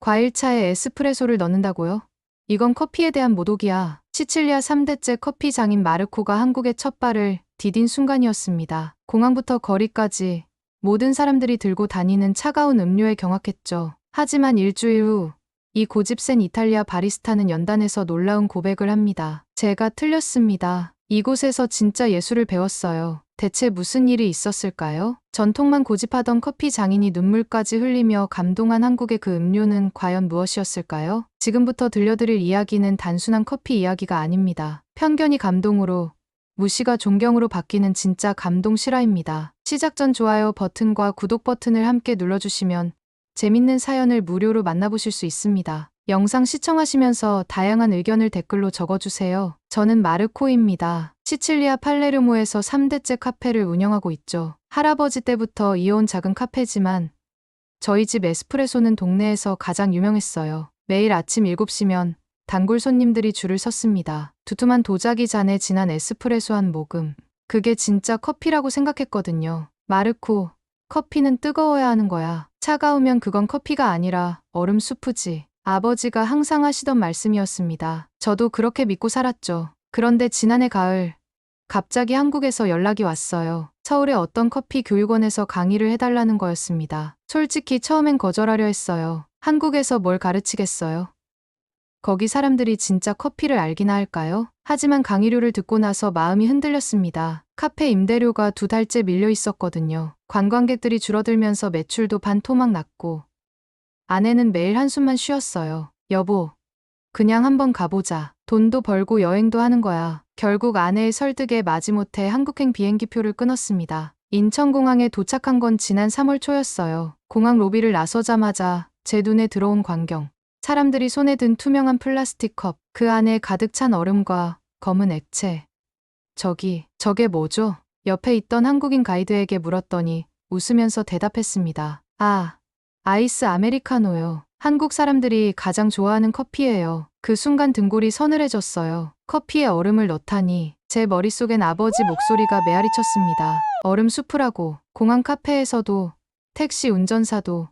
과일차에 에스프레소를 넣는다고요? 이건 커피에 대한 모독이야. 시칠리아 3대째 커피 장인 마르코가 한국에 첫 발을 디딘 순간이었습니다. 공항부터 거리까지 모든 사람들이 들고 다니는 차가운 음료에 경악했죠. 하지만 일주일 후 이 고집센 이탈리아 바리스타는 연단에서 놀라운 고백을 합니다. 제가 틀렸습니다. 이곳에서 진짜 예술을 배웠어요. 대체 무슨 일이 있었을까요? 전통만 고집하던 커피 장인이 눈물까지 흘리며 감동한 한국의 그 음료는 과연 무엇이었을까요? 지금부터 들려드릴 이야기는 단순한 커피 이야기가 아닙니다. 편견이 감동으로, 무시가 존경으로 바뀌는 진짜 감동 실화입니다. 시작 전 좋아요 버튼과 구독 버튼을 함께 눌러주시면 재밌는 사연을 무료로 만나보실 수 있습니다. 영상 시청하시면서 다양한 의견을 댓글로 적어주세요. 저는 마르코입니다. 시칠리아 팔레르모에서 3대째 카페를 운영하고 있죠. 할아버지 때부터 이어온 작은 카페지만 저희 집 에스프레소는 동네에서 가장 유명했어요. 매일 아침 7시면 단골 손님들이 줄을 섰습니다. 두툼한 도자기 잔에 진한 에스프레소 한 모금. 그게 진짜 커피라고 생각했거든요. 마르코, 커피는 뜨거워야 하는 거야. 차가우면 그건 커피가 아니라 얼음 수프지. 아버지가 항상 하시던 말씀이었습니다. 저도 그렇게 믿고 살았죠. 그런데 지난해 가을, 갑자기 한국에서 연락이 왔어요. 서울의 어떤 커피 교육원에서 강의를 해달라는 거였습니다. 솔직히 처음엔 거절하려 했어요. 한국에서 뭘 가르치겠어요? 거기 사람들이 진짜 커피를 알기나 할까요? 하지만 강의료를 듣고 나서 마음이 흔들렸습니다. 카페 임대료가 2달째 밀려 있었거든요. 관광객들이 줄어들면서 매출도 반토막 났고 아내는 매일 한숨만 쉬었어요. 여보, 그냥 한번 가보자. 돈도 벌고 여행도 하는 거야. 결국 아내의 설득에 마지못해 한국행 비행기표를 끊었습니다. 인천공항에 도착한 건 지난 3월 초였어요. 공항 로비를 나서자마자 제 눈에 들어온 광경. 사람들이 손에 든 투명한 플라스틱 컵, 그 안에 가득 찬 얼음과 검은 액체. 저게 뭐죠? 옆에 있던 한국인 가이드에게 물었더니 웃으면서 대답했습니다. 아이스 아메리카노요. 한국 사람들이 가장 좋아하는 커피예요. 그 순간 등골이 서늘해졌어요. 커피에 얼음을 넣다니 제 머릿속엔 아버지 목소리가 메아리쳤습니다. 얼음 수프라고. 공항 카페에서도, 택시 운전사도,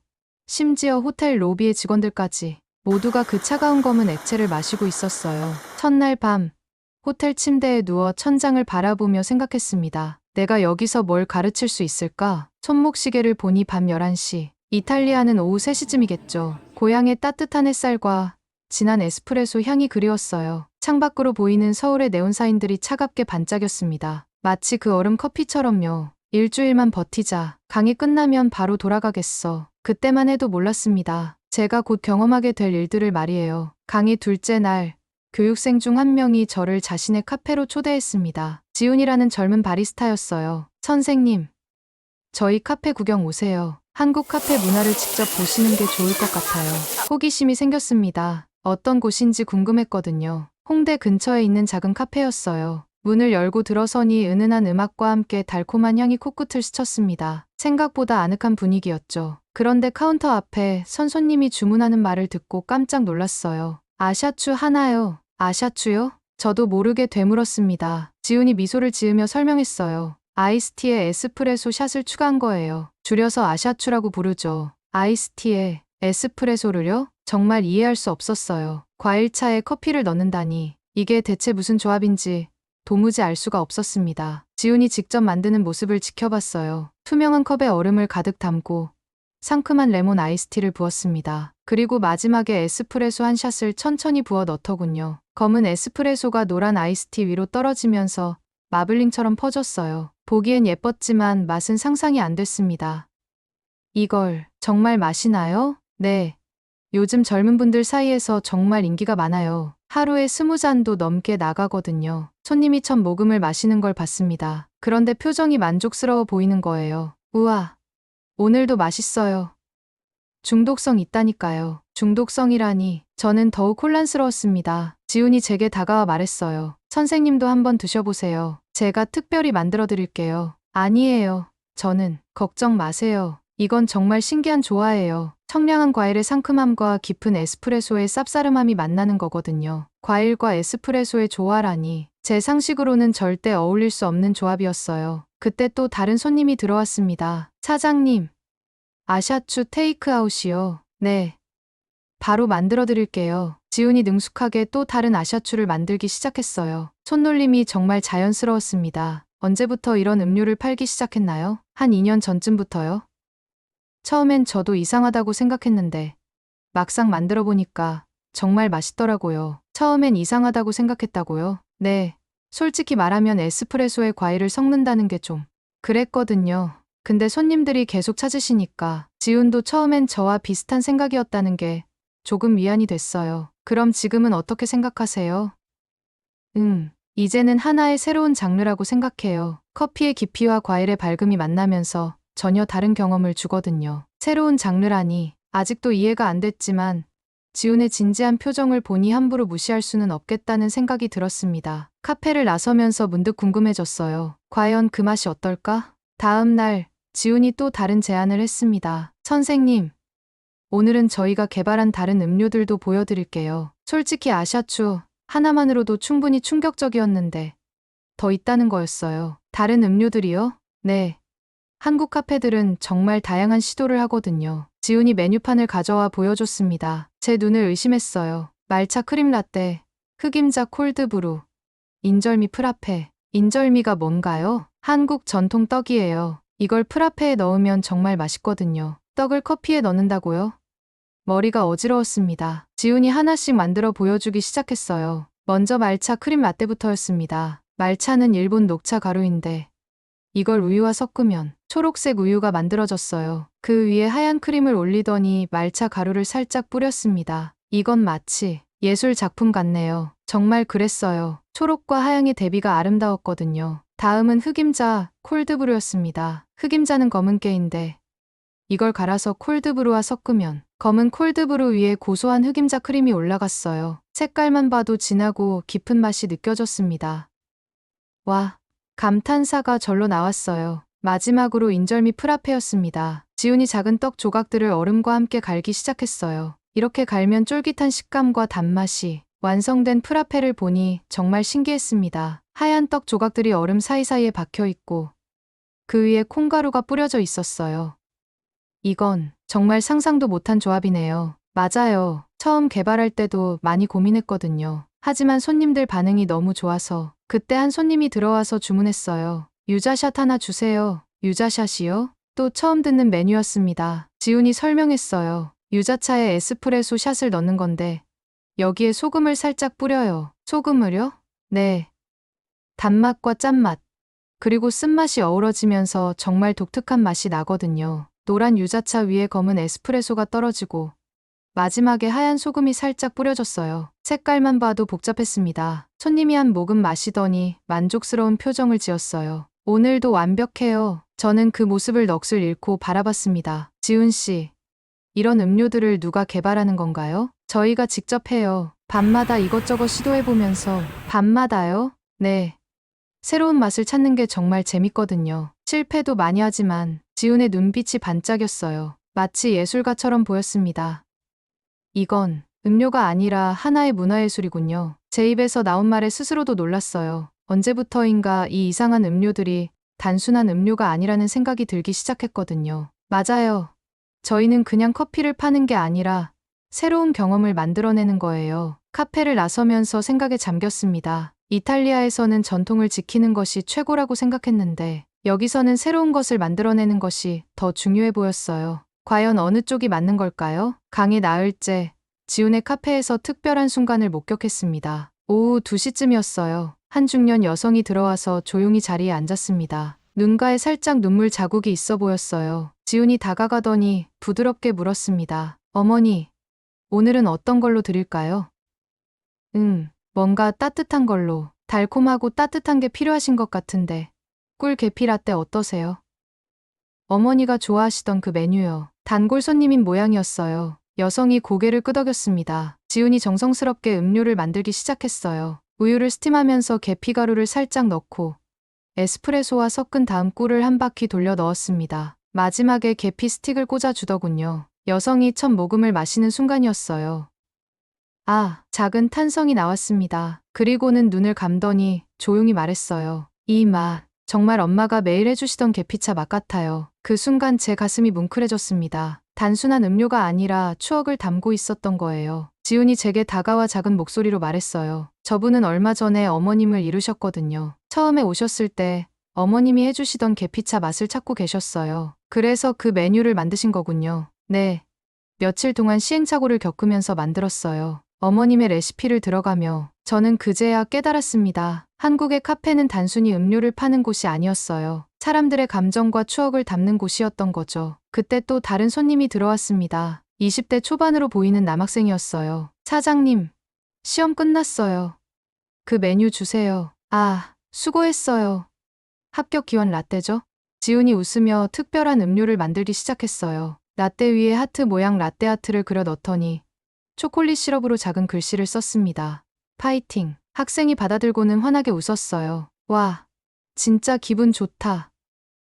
심지어 호텔 로비의 직원들까지 모두가 그 차가운 검은 액체를 마시고 있었어요. 첫날 밤, 호텔 침대에 누워 천장을 바라보며 생각했습니다. 내가 여기서 뭘 가르칠 수 있을까? 손목시계를 보니 밤 11시. 이탈리아는 오후 3시쯤이겠죠. 고향의 따뜻한 햇살과 진한 에스프레소 향이 그리웠어요. 창밖으로 보이는 서울의 네온사인들이 차갑게 반짝였습니다. 마치 그 얼음 커피처럼요. 일주일만 버티자. 강의 끝나면 바로 돌아가겠어. 그때만 해도 몰랐습니다. 제가 곧 경험하게 될 일들을 말이에요. 강의 둘째 날, 교육생 중 한 명이 저를 자신의 카페로 초대했습니다. 지훈이라는 젊은 바리스타였어요. 선생님, 저희 카페 구경 오세요. 한국 카페 문화를 직접 보시는 게 좋을 것 같아요. 호기심이 생겼습니다. 어떤 곳인지 궁금했거든요. 홍대 근처에 있는 작은 카페였어요. 문을 열고 들어서니 은은한 음악과 함께 달콤한 향이 코끝을 스쳤습니다. 생각보다 아늑한 분위기였죠. 그런데 카운터 앞에 선 손님이 주문하는 말을 듣고 깜짝 놀랐어요. 아샤추 하나요? 아샤추요? 저도 모르게 되물었습니다. 지훈이 미소를 지으며 설명했어요. 아이스티에 에스프레소 샷을 추가한 거예요. 줄여서 아샤추라고 부르죠. 아이스티에 에스프레소를요? 정말 이해할 수 없었어요. 과일차에 커피를 넣는다니. 이게 대체 무슨 조합인지 도무지 알 수가 없었습니다. 지훈이 직접 만드는 모습을 지켜봤어요. 투명한 컵에 얼음을 가득 담고 상큼한 레몬 아이스티를 부었습니다. 그리고 마지막에 에스프레소 한 샷을 천천히 부어 넣더군요. 검은 에스프레소가 노란 아이스티 위로 떨어지면서 마블링처럼 퍼졌어요. 보기엔 예뻤지만 맛은 상상이 안 됐습니다. 이걸 정말 마시나요? 네. 요즘 젊은 분들 사이에서 정말 인기가 많아요. 하루에 20잔도 넘게 나가거든요. 손님이 첫 모금을 마시는 걸 봤습니다. 그런데 표정이 만족스러워 보이는 거예요. 우와, 오늘도 맛있어요. 중독성 있다니까요. 중독성이라니. 저는 더욱 혼란스러웠습니다. 지훈이 제게 다가와 말했어요. 선생님도 한번 드셔보세요. 제가 특별히 만들어 드릴게요. 아니에요. 저는. 걱정 마세요. 이건 정말 신기한 조화예요. 청량한 과일의 상큼함과 깊은 에스프레소의 쌉싸름함이 만나는 거거든요. 과일과 에스프레소의 조화라니. 제 상식으로는 절대 어울릴 수 없는 조합이었어요. 그때 또 다른 손님이 들어왔습니다. 사장님, 아샤추 테이크아웃이요. 네. 바로 만들어 드릴게요. 지훈이 능숙하게 또 다른 아샤추를 만들기 시작했어요. 손놀림이 정말 자연스러웠습니다. 언제부터 이런 음료를 팔기 시작했나요? 한 2년 전쯤부터요. 처음엔 저도 이상하다고 생각했는데 막상 만들어 보니까 정말 맛있더라고요. 처음엔 이상하다고 생각했다고요? 네. 솔직히 말하면 에스프레소에 과일을 섞는다는 게 좀 그랬거든요. 근데 손님들이 계속 찾으시니까 지훈도 처음엔 저와 비슷한 생각이었다는 게 조금 위안이 됐어요. 그럼 지금은 어떻게 생각하세요? 이제는 하나의 새로운 장르라고 생각해요. 커피의 깊이와 과일의 밝음이 만나면서 전혀 다른 경험을 주거든요. 새로운 장르라니 아직도 이해가 안 됐지만 지훈의 진지한 표정을 보니 함부로 무시할 수는 없겠다는 생각이 들었습니다. 카페를 나서면서 문득 궁금해졌어요. 과연 그 맛이 어떨까? 다음 날 지훈이 또 다른 제안을 했습니다. 선생님, 오늘은 저희가 개발한 다른 음료들도 보여드릴게요. 솔직히 아샤추 하나만으로도 충분히 충격적이었는데 더 있다는 거였어요. 다른 음료들이요? 네. 한국 카페들은 정말 다양한 시도를 하거든요. 지훈이 메뉴판을 가져와 보여줬습니다. 제 눈을 의심했어요. 말차 크림 라떼, 흑임자 콜드브루, 인절미 프라페. 인절미가 뭔가요? 한국 전통 떡이에요. 이걸 프라페에 넣으면 정말 맛있거든요. 떡을 커피에 넣는다고요? 머리가 어지러웠습니다. 지훈이 하나씩 만들어 보여주기 시작했어요. 먼저 말차 크림 라떼부터였습니다. 말차는 일본 녹차 가루인데 이걸 우유와 섞으면 초록색 우유가 만들어졌어요. 그 위에 하얀 크림을 올리더니 말차 가루를 살짝 뿌렸습니다. 이건 마치 예술 작품 같네요. 정말 그랬어요. 초록과 하양의 대비가 아름다웠거든요. 다음은 흑임자 콜드브루였습니다. 흑임자는 검은깨인데 이걸 갈아서 콜드브루와 섞으면 검은 콜드브루 위에 고소한 흑임자 크림이 올라갔어요. 색깔만 봐도 진하고 깊은 맛이 느껴졌습니다. 와, 감탄사가 절로 나왔어요. 마지막으로 인절미 프라페였습니다. 지훈이 작은 떡 조각들을 얼음과 함께 갈기 시작했어요. 이렇게 갈면 쫄깃한 식감과 단맛이 완성된 프라페를 보니 정말 신기했습니다. 하얀 떡 조각들이 얼음 사이사이에 박혀 있고 그 위에 콩가루가 뿌려져 있었어요. 이건 정말 상상도 못한 조합이네요. 맞아요. 처음 개발할 때도 많이 고민했거든요. 하지만 손님들 반응이 너무 좋아서 그때 한 손님이 들어와서 주문했어요. 유자샷 하나 주세요. 유자샷이요? 또 처음 듣는 메뉴였습니다. 지훈이 설명했어요. 유자차에 에스프레소 샷을 넣는 건데 여기에 소금을 살짝 뿌려요. 소금을요? 네. 단맛과 짠맛, 그리고 쓴맛이 어우러지면서 정말 독특한 맛이 나거든요. 노란 유자차 위에 검은 에스프레소가 떨어지고 마지막에 하얀 소금이 살짝 뿌려졌어요. 색깔만 봐도 복잡했습니다. 손님이 한 모금 마시더니 만족스러운 표정을 지었어요. 오늘도 완벽해요. 저는 그 모습을 넋을 잃고 바라봤습니다. 지훈 씨, 이런 음료들을 누가 개발하는 건가요? 저희가 직접 해요. 밤마다 이것저것 시도해보면서. 밤마다요? 네. 새로운 맛을 찾는 게 정말 재밌거든요. 실패도 많이 하지만 지훈의 눈빛이 반짝였어요. 마치 예술가처럼 보였습니다. 이건 음료가 아니라 하나의 문화예술이군요. 제 입에서 나온 말에 스스로도 놀랐어요. 언제부터인가 이 이상한 음료들이 단순한 음료가 아니라는 생각이 들기 시작했거든요. 맞아요. 저희는 그냥 커피를 파는 게 아니라 새로운 경험을 만들어내는 거예요. 카페를 나서면서 생각에 잠겼습니다. 이탈리아에서는 전통을 지키는 것이 최고라고 생각했는데 여기서는 새로운 것을 만들어내는 것이 더 중요해 보였어요. 과연 어느 쪽이 맞는 걸까요? 강의 나흘째, 지훈의 카페에서 특별한 순간을 목격했습니다. 오후 2시쯤이었어요. 한 중년 여성이 들어와서 조용히 자리에 앉았습니다. 눈가에 살짝 눈물 자국이 있어 보였어요. 지훈이 다가가더니 부드럽게 물었습니다. 어머니, 오늘은 어떤 걸로 드릴까요? 뭔가 따뜻한 걸로. 달콤하고 따뜻한 게 필요하신 것 같은데. 꿀 계피 라떼 어떠세요? 어머니가 좋아하시던 그 메뉴요. 단골 손님인 모양이었어요. 여성이 고개를 끄덕였습니다. 지훈이 정성스럽게 음료를 만들기 시작했어요. 우유를 스팀하면서 계피가루를 살짝 넣고 에스프레소와 섞은 다음 꿀을 한 바퀴 돌려 넣었습니다. 마지막에 계피 스틱을 꽂아주더군요. 여성이 첫 모금을 마시는 순간이었어요. 아, 작은 탄성이 나왔습니다. 그리고는 눈을 감더니 조용히 말했어요. 이 맛, 정말 엄마가 매일 해주시던 계피차 맛 같아요. 그 순간 제 가슴이 뭉클해졌습니다. 단순한 음료가 아니라 추억을 담고 있었던 거예요. 지훈이 제게 다가와 작은 목소리로 말했어요. 저분은 얼마 전에 어머님을 잃으셨거든요. 처음에 오셨을 때 어머님이 해주시던 계피차 맛을 찾고 계셨어요. 그래서 그 메뉴를 만드신 거군요. 네. 며칠 동안 시행착오를 겪으면서 만들었어요. 어머님의 레시피를 들어가며 저는 그제야 깨달았습니다. 한국의 카페는 단순히 음료를 파는 곳이 아니었어요. 사람들의 감정과 추억을 담는 곳이었던 거죠. 그때 또 다른 손님이 들어왔습니다. 20대 초반으로 보이는 남학생이었어요. 사장님, 시험 끝났어요. 그 메뉴 주세요. 아, 수고했어요. 합격 기원 라떼죠? 지훈이 웃으며 특별한 음료를 만들기 시작했어요. 라떼 위에 하트 모양 라떼 아트를 그려 넣더니 초콜릿 시럽으로 작은 글씨를 썼습니다. 파이팅. 학생이 받아들고는 환하게 웃었어요. 와, 진짜 기분 좋다.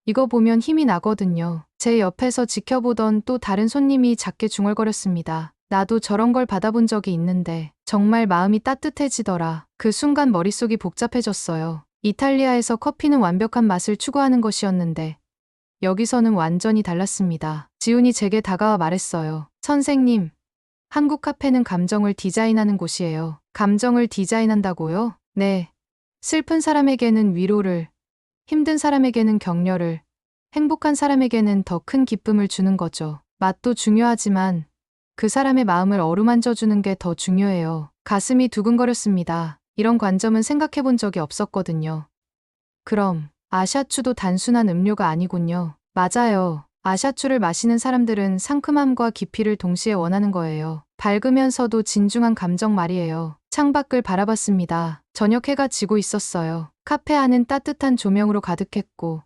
이거 보면 힘이 나거든요. 제 옆에서 지켜보던 또 다른 손님이 작게 중얼거렸습니다. 나도 저런 걸 받아본 적이 있는데 정말 마음이 따뜻해지더라. 그 순간 머릿속이 복잡해졌어요. 이탈리아에서 커피는 완벽한 맛을 추구하는 것이었는데 여기서는 완전히 달랐습니다. 지훈이 제게 다가와 말했어요. 선생님, 한국 카페는 감정을 디자인하는 곳이에요. 감정을 디자인한다고요? 네. 슬픈 사람에게는 위로를, 힘든 사람에게는 격려를, 행복한 사람에게는 더 큰 기쁨을 주는 거죠. 맛도 중요하지만 그 사람의 마음을 어루만져 주는 게 더 중요해요. 가슴이 두근거렸습니다. 이런 관점은 생각해 본 적이 없었거든요. 그럼 아샤추도 단순한 음료가 아니군요. 맞아요. 아샤추를 마시는 사람들은 상큼함과 깊이를 동시에 원하는 거예요. 밝으면서도 진중한 감정 말이에요. 창밖을 바라봤습니다. 저녁 해가 지고 있었어요. 카페 안은 따뜻한 조명으로 가득했고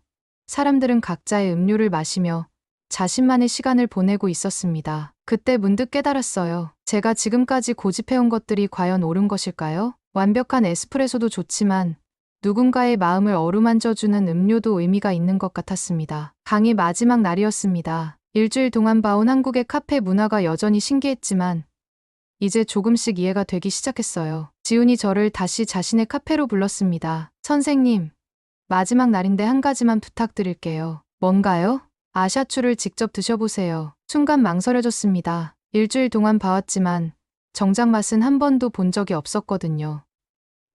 사람들은 각자의 음료를 마시며 자신만의 시간을 보내고 있었습니다. 그때 문득 깨달았어요. 제가 지금까지 고집해온 것들이 과연 옳은 것일까요? 완벽한 에스프레소도 좋지만 누군가의 마음을 어루만져주는 음료도 의미가 있는 것 같았습니다. 강의 마지막 날이었습니다. 일주일 동안 봐온 한국의 카페 문화가 여전히 신기했지만 이제 조금씩 이해가 되기 시작했어요. 지훈이 저를 다시 자신의 카페로 불렀습니다. 선생님, 마지막 날인데 한 가지만 부탁드릴게요. 뭔가요? 아샤추를 직접 드셔보세요. 순간 망설여졌습니다. 일주일 동안 봐왔지만 정작 맛은 한 번도 본 적이 없었거든요.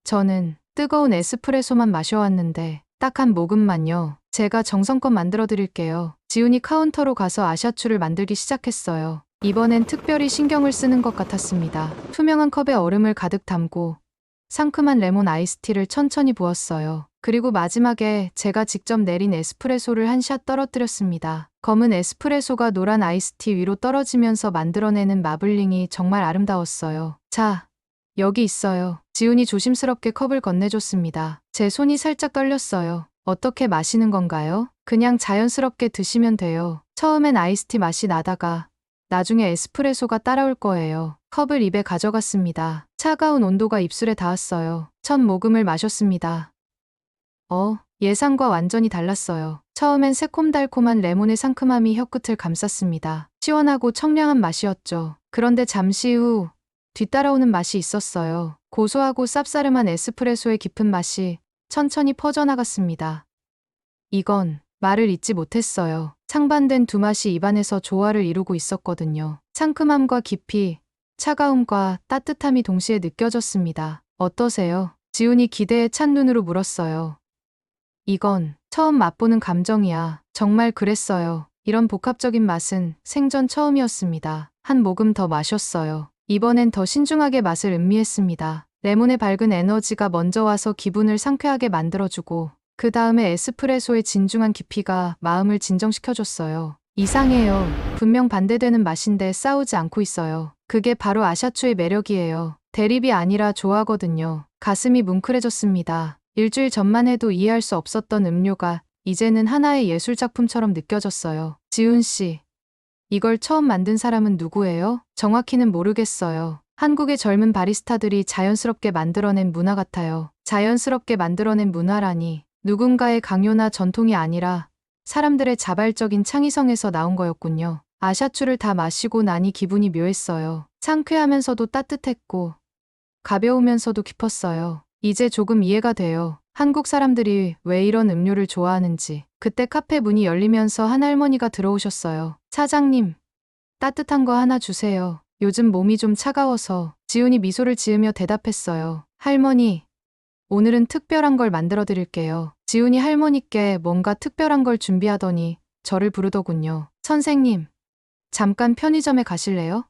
저는 뜨거운 에스프레소만 마셔왔는데 딱 한 모금만요. 제가 정성껏 만들어 드릴게요. 지훈이 카운터로 가서 아샤추를 만들기 시작했어요. 이번엔 특별히 신경을 쓰는 것 같았습니다. 투명한 컵에 얼음을 가득 담고 상큼한 레몬 아이스티를 천천히 부었어요. 그리고 마지막에 제가 직접 내린 에스프레소를 한 샷 떨어뜨렸습니다. 검은 에스프레소가 노란 아이스티 위로 떨어지면서 만들어내는 마블링이 정말 아름다웠어요. 자, 여기 있어요. 지훈이 조심스럽게 컵을 건네줬습니다. 제 손이 살짝 떨렸어요. 어떻게 마시는 건가요? 그냥 자연스럽게 드시면 돼요. 처음엔 아이스티 맛이 나다가 나중에 에스프레소가 따라올 거예요. 컵을 입에 가져갔습니다. 차가운 온도가 입술에 닿았어요. 첫 모금을 마셨습니다. 예상과 완전히 달랐어요. 처음엔 새콤달콤한 레몬의 상큼함이 혀끝을 감쌌습니다. 시원하고 청량한 맛이었죠. 그런데 잠시 후 뒤따라오는 맛이 있었어요. 고소하고 쌉싸름한 에스프레소의 깊은 맛이 천천히 퍼져나갔습니다. 이건 말을 잇지 못했어요. 상반된 두 맛이 입안에서 조화를 이루고 있었거든요. 상큼함과 깊이, 차가움과 따뜻함이 동시에 느껴졌습니다. 어떠세요? 지훈이 기대에 찬 눈으로 물었어요. 이건 처음 맛보는 감정이야. 정말 그랬어요. 이런 복합적인 맛은 생전 처음이었습니다. 한 모금 더 마셨어요. 이번엔 더 신중하게 맛을 음미했습니다. 레몬의 밝은 에너지가 먼저 와서 기분을 상쾌하게 만들어주고 그 다음에 에스프레소의 진중한 깊이가 마음을 진정시켜줬어요. 이상해요. 분명 반대되는 맛인데 싸우지 않고 있어요. 그게 바로 아샤추의 매력이에요. 대립이 아니라 조화거든요. 가슴이 뭉클해졌습니다. 일주일 전만 해도 이해할 수 없었던 음료가 이제는 하나의 예술작품처럼 느껴졌어요. 지훈 씨, 이걸 처음 만든 사람은 누구예요? 정확히는 모르겠어요. 한국의 젊은 바리스타들이 자연스럽게 만들어낸 문화 같아요. 자연스럽게 만들어낸 문화라니 누군가의 강요나 전통이 아니라 사람들의 자발적인 창의성에서 나온 거였군요. 아샤추를 다 마시고 나니 기분이 묘했어요. 상쾌하면서도 따뜻했고 가벼우면서도 깊었어요. 이제 조금 이해가 돼요. 한국 사람들이 왜 이런 음료를 좋아하는지. 그때 카페 문이 열리면서 한 할머니가 들어오셨어요. 사장님, 따뜻한 거 하나 주세요. 요즘 몸이 좀 차가워서. 지훈이 미소를 지으며 대답했어요. 할머니, 오늘은 특별한 걸 만들어 드릴게요. 지훈이 할머니께 뭔가 특별한 걸 준비하더니 저를 부르더군요. 선생님, 잠깐 편의점에 가실래요?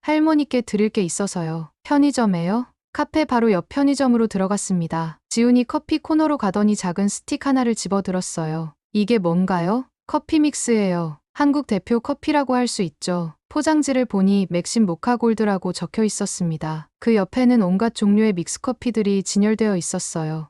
할머니께 드릴 게 있어서요. 편의점에요? 카페 바로 옆 편의점으로 들어갔습니다. 지훈이 커피 코너로 가더니 작은 스틱 하나를 집어들었어요. 이게 뭔가요? 커피 믹스예요. 한국 대표 커피라고 할 수 있죠. 포장지를 보니 맥심 모카골드라고 적혀 있었습니다. 그 옆에는 온갖 종류의 믹스커피들이 진열되어 있었어요.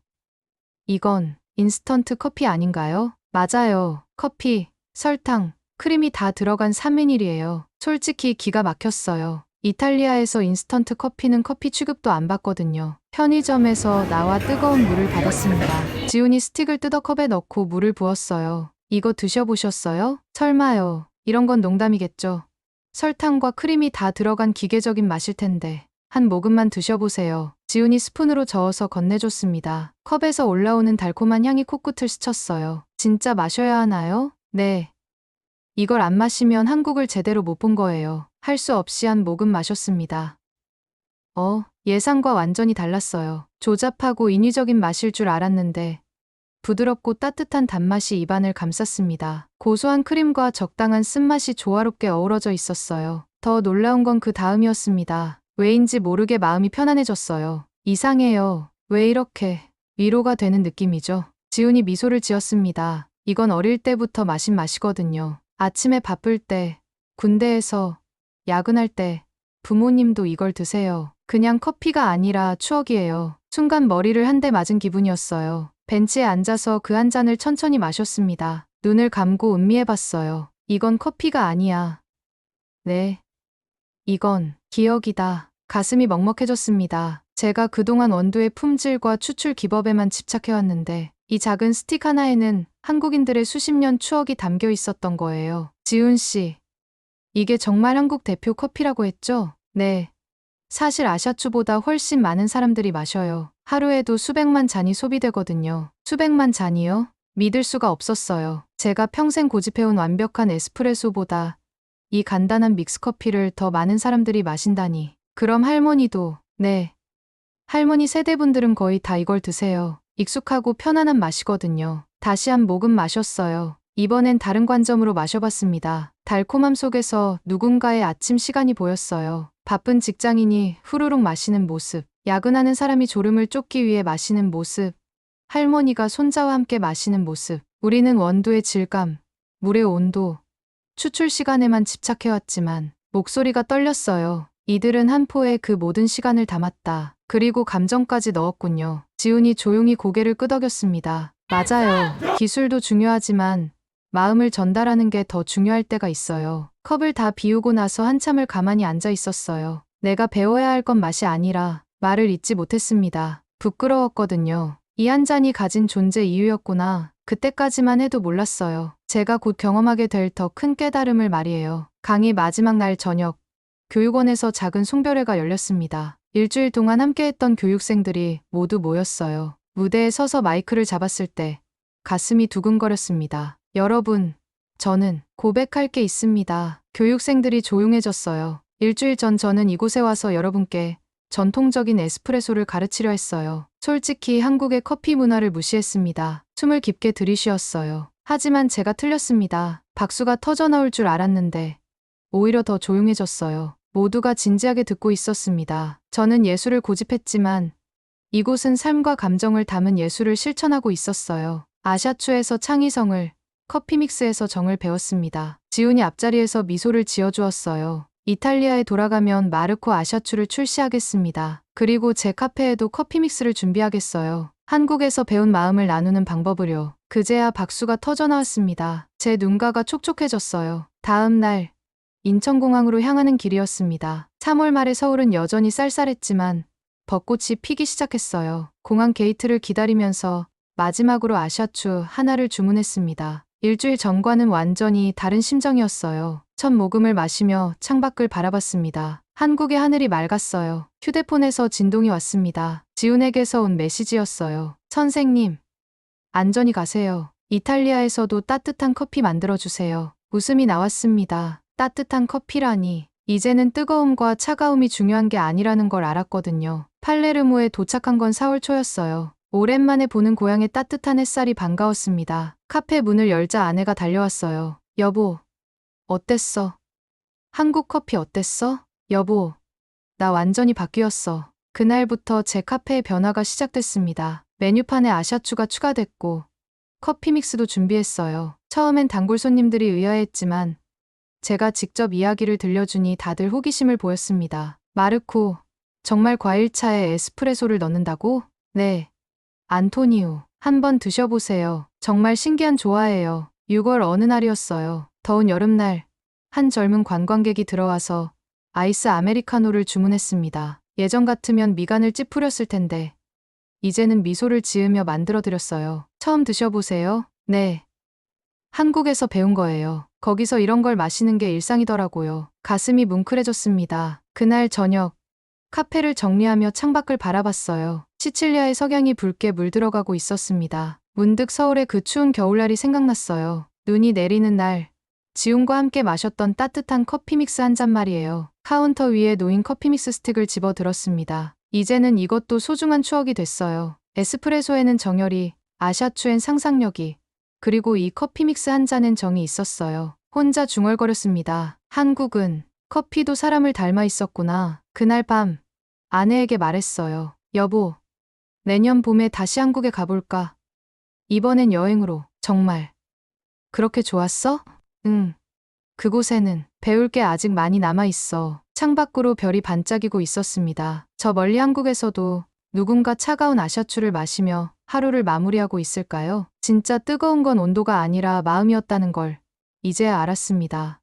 이건 인스턴트 커피 아닌가요? 맞아요. 커피, 설탕, 크림이 다 들어간 3인일이에요. 솔직히 기가 막혔어요. 이탈리아에서 인스턴트 커피는 커피 취급도 안 받거든요. 편의점에서 나와 뜨거운 물을 받았습니다. 지훈이 스틱을 뜯어 컵에 넣고 물을 부었어요. 이거 드셔보셨어요? 설마요. 이런 건 농담이겠죠. 설탕과 크림이 다 들어간 기계적인 맛일 텐데. 한 모금만 드셔보세요. 지훈이 스푼으로 저어서 건네줬습니다. 컵에서 올라오는 달콤한 향이 코끝을 스쳤어요. 진짜 마셔야 하나요? 네. 이걸 안 마시면 한국을 제대로 못 본 거예요. 할 수 없이 한 모금 마셨습니다. 예상과 완전히 달랐어요. 조잡하고 인위적인 맛일 줄 알았는데 부드럽고 따뜻한 단맛이 입안을 감쌌습니다. 고소한 크림과 적당한 쓴맛이 조화롭게 어우러져 있었어요. 더 놀라운 건 그 다음이었습니다. 왜인지 모르게 마음이 편안해졌어요. 이상해요. 왜 이렇게 위로가 되는 느낌이죠? 지훈이 미소를 지었습니다. 이건 어릴 때부터 마신 맛이거든요. 아침에 바쁠 때, 군대에서, 야근할 때, 부모님도 이걸 드세요. 그냥 커피가 아니라 추억이에요. 순간 머리를 한 대 맞은 기분이었어요. 벤치에 앉아서 그 한 잔을 천천히 마셨습니다. 눈을 감고 음미해봤어요. 이건 커피가 아니야. 네. 이건 기억이다. 가슴이 먹먹해졌습니다. 제가 그동안 원두의 품질과 추출 기법에만 집착해왔는데 이 작은 스틱 하나에는 한국인들의 수십 년 추억이 담겨 있었던 거예요. 지훈 씨, 이게 정말 한국 대표 커피라고 했죠? 네. 사실 아샤추보다 훨씬 많은 사람들이 마셔요. 하루에도 수백만 잔이 소비되거든요. 수백만 잔이요? 믿을 수가 없었어요. 제가 평생 고집해온 완벽한 에스프레소보다 이 간단한 믹스커피를 더 많은 사람들이 마신다니. 그럼 할머니도, 네. 할머니 세대분들은 거의 다 이걸 드세요. 익숙하고 편안한 맛이거든요. 다시 한 모금 마셨어요. 이번엔 다른 관점으로 마셔봤습니다. 달콤함 속에서 누군가의 아침 시간이 보였어요. 바쁜 직장인이 후루룩 마시는 모습, 야근하는 사람이 졸음을 쫓기 위해 마시는 모습, 할머니가 손자와 함께 마시는 모습. 우리는 원두의 질감, 물의 온도, 추출 시간에만 집착해왔지만 목소리가 떨렸어요. 이들은 한 포에 그 모든 시간을 담았다. 그리고 감정까지 넣었군요. 지훈이 조용히 고개를 끄덕였습니다. 맞아요. 기술도 중요하지만 마음을 전달하는 게 더 중요할 때가 있어요. 컵을 다 비우고 나서 한참을 가만히 앉아 있었어요. 내가 배워야 할 건 맛이 아니라 말을 잇지 못했습니다. 부끄러웠거든요. 이 한 잔이 가진 존재 이유였구나. 그때까지만 해도 몰랐어요. 제가 곧 경험하게 될 더 큰 깨달음을 말이에요. 강의 마지막 날 저녁, 교육원에서 작은 송별회가 열렸습니다. 일주일 동안 함께했던 교육생들이 모두 모였어요. 무대에 서서 마이크를 잡았을 때 가슴이 두근거렸습니다. 여러분, 저는 고백할 게 있습니다. 교육생들이 조용해졌어요. 일주일 전 저는 이곳에 와서 여러분께 전통적인 에스프레소를 가르치려 했어요. 솔직히 한국의 커피 문화를 무시했습니다. 숨을 깊게 들이쉬었어요. 하지만 제가 틀렸습니다. 박수가 터져나올 줄 알았는데 오히려 더 조용해졌어요. 모두가 진지하게 듣고 있었습니다. 저는 예술을 고집했지만 이곳은 삶과 감정을 담은 예술을 실천하고 있었어요. 아샤추에서 창의성을, 커피믹스에서 정을 배웠습니다. 지훈이 앞자리에서 미소를 지어주었어요. 이탈리아에 돌아가면 마르코 아샤추를 출시하겠습니다. 그리고 제 카페에도 커피믹스를 준비하겠어요. 한국에서 배운 마음을 나누는 방법으로. 그제야 박수가 터져나왔습니다. 제 눈가가 촉촉해졌어요. 다음 날 인천공항으로 향하는 길이었습니다. 3월 말의 서울은 여전히 쌀쌀했지만 벚꽃이 피기 시작했어요. 공항 게이트를 기다리면서 마지막으로 아샤추 하나를 주문했습니다. 일주일 전과는 완전히 다른 심정이었어요. 첫 모금을 마시며 창밖을 바라봤습니다. 한국의 하늘이 맑았어요. 휴대폰에서 진동이 왔습니다. 지훈에게서 온 메시지였어요. 선생님, 안전히 가세요. 이탈리아에서도 따뜻한 커피 만들어주세요. 웃음이 나왔습니다. 따뜻한 커피라니. 이제는 뜨거움과 차가움이 중요한 게 아니라는 걸 알았거든요. 팔레르모에 도착한 건 4월 초였어요. 오랜만에 보는 고향의 따뜻한 햇살이 반가웠습니다. 카페 문을 열자 아내가 달려왔어요. 여보, 어땠어? 한국 커피 어땠어? 여보, 나 완전히 바뀌었어. 그날부터 제 카페의 변화가 시작됐습니다. 메뉴판에 아샤추가 추가됐고 커피 믹스도 준비했어요. 처음엔 단골 손님들이 의아해했지만 제가 직접 이야기를 들려주니 다들 호기심을 보였습니다. 마르코, 정말 과일차에 에스프레소를 넣는다고? 네. 안토니우, 한번 드셔보세요. 정말 신기한 조화예요. 6월 어느 날이었어요. 더운 여름날, 한 젊은 관광객이 들어와서 아이스 아메리카노를 주문했습니다. 예전 같으면 미간을 찌푸렸을 텐데 이제는 미소를 지으며 만들어드렸어요. 처음 드셔보세요. 네. 한국에서 배운 거예요. 거기서 이런 걸 마시는 게 일상이더라고요. 가슴이 뭉클해졌습니다. 그날 저녁, 카페를 정리하며 창밖을 바라봤어요. 시칠리아의 석양이 붉게 물들어가고 있었습니다. 문득 서울의 그 추운 겨울날이 생각났어요. 눈이 내리는 날, 지훈과 함께 마셨던 따뜻한 커피 믹스 한 잔 말이에요. 카운터 위에 놓인 커피 믹스 스틱을 집어 들었습니다. 이제는 이것도 소중한 추억이 됐어요. 에스프레소에는 정열이, 아샤추엔 상상력이, 그리고 이 커피 믹스 한 잔엔 정이 있었어요. 혼자 중얼거렸습니다. 한국은 커피도 사람을 닮아 있었구나. 그날 밤 아내에게 말했어요. 여보, 내년 봄에 다시 한국에 가볼까? 이번엔 여행으로. 정말 그렇게 좋았어? 응. 그곳에는 배울 게 아직 많이 남아 있어. 창밖으로 별이 반짝이고 있었습니다. 저 멀리 한국에서도 누군가 차가운 아샤추를 마시며 하루를 마무리하고 있을까요? 진짜 뜨거운 건 온도가 아니라 마음이었다는 걸 이제야 알았습니다.